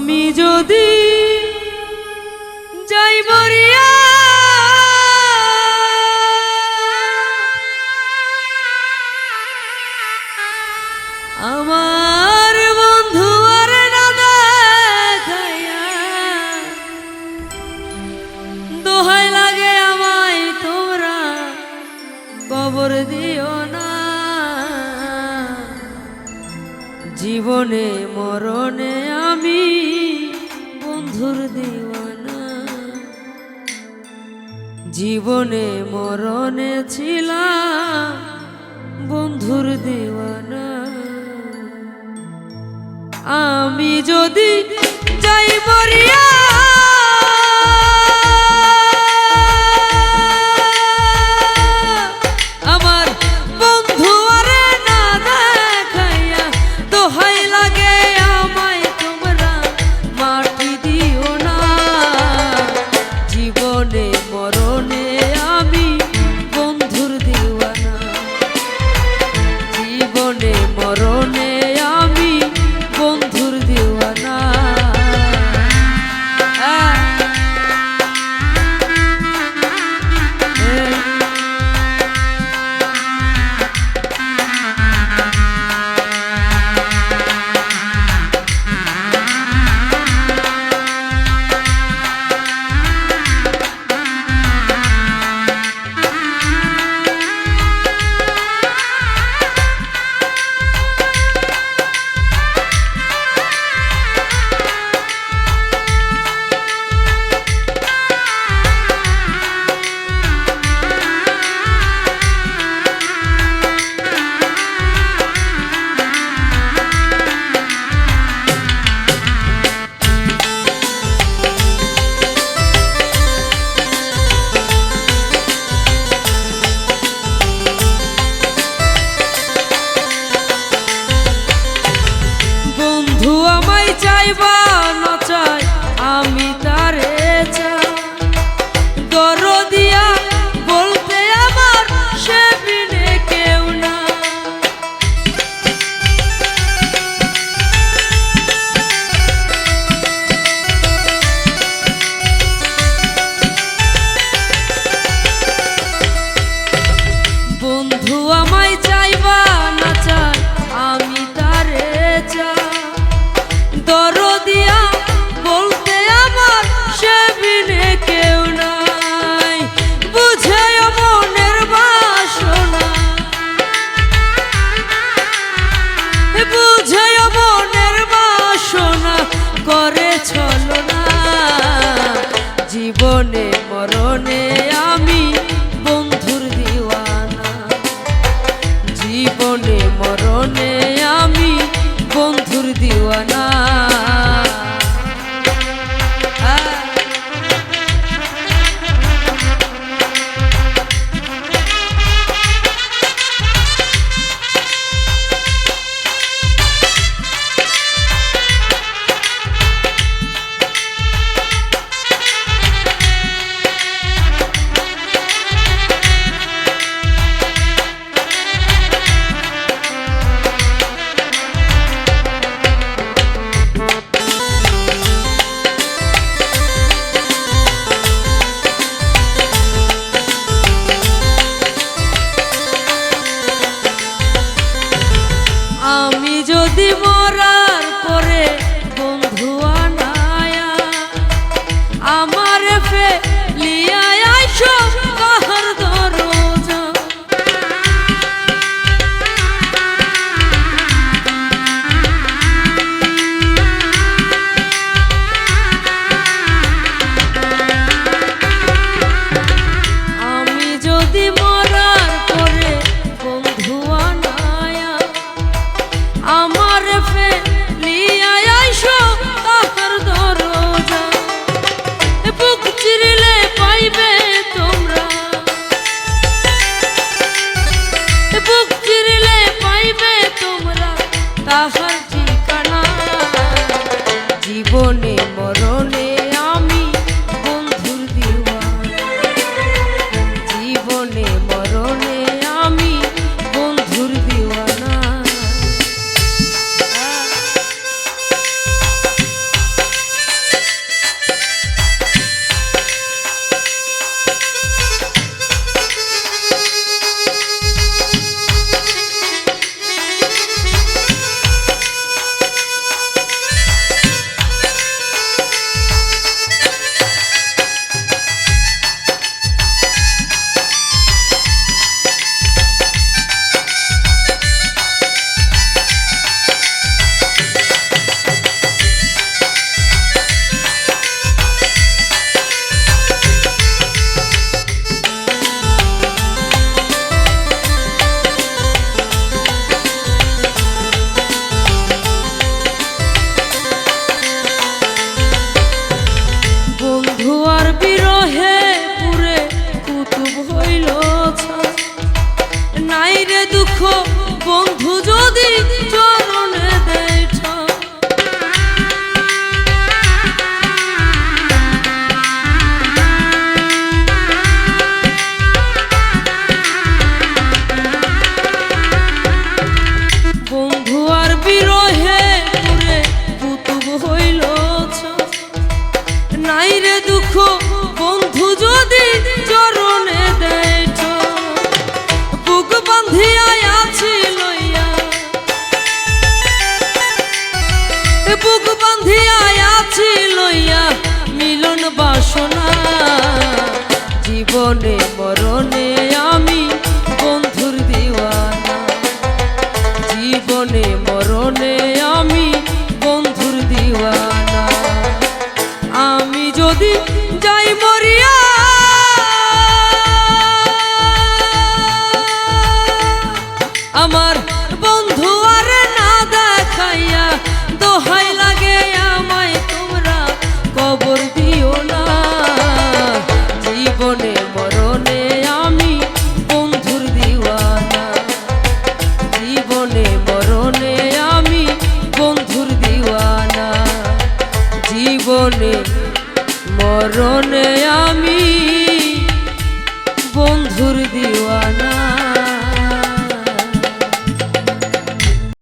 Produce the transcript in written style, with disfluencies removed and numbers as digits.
আমি যদি যাই মরিয়া আমার বন্ধু আর না দেখাইয়া দোহাই লাগে আমায় তোমরা কবর দিও না। জীবনে মরণে আমি বন্ধুর দিওয়ানা, জীবনে মরণে ছিলাম বন্ধুর দিওয়ানা। আমি যদি যাই মরিয়া আমার বন্ধু আরে না দেখাইয়া দোহাই লাগে আমায় তোমরা মাটি দিও না। জীবনে মরণে আমি বন্ধুর দিওয়ানা, জীবনে মরণে আমি বন্ধুর দিওয়ানা। চাইবা না চাই আমি তারে চাই, দরদিয়া বলতে আমার সে বিনে কেউ না। বন্ধু আমায় চাইবা না চাই আমি তারে চাই, দরদিয়া বলতে আমার সে বিনে কেউ নাই। বুঝে মনের বাসনা, বুঝে মনের বাসনা করে ছলনা। জীবনে মরণে আমি বন্ধুর দিওয়ানা, জীবনে মরণে আমি বন্ধুর দিওয়ানা। আমি যদি মরার পরে বন্ধু আনায়া আমার ফেলিয়া আইসো কাহার দরজা, আমি যদি মরার পরে বন্ধু আনায়া আমার ফেলিয়া আইসো কাহার দরজা। বুক চিরিলে পাইবে তোমরা, বুক চিরিলে পাইবে তোমরা তাহার ঠিকানা। জীবনে মরণে আমি বন্ধুর দিওয়ানা, জীবনে মরণে আমি বন্ধুর দিওয়ানা। বাসনা, জীবনে মরণে আমি বন্ধুর দিওয়ানা, জীবনে মরণে আমি বন্ধুর দিওয়ানা। আমি যদি যাই মরিয়া আমার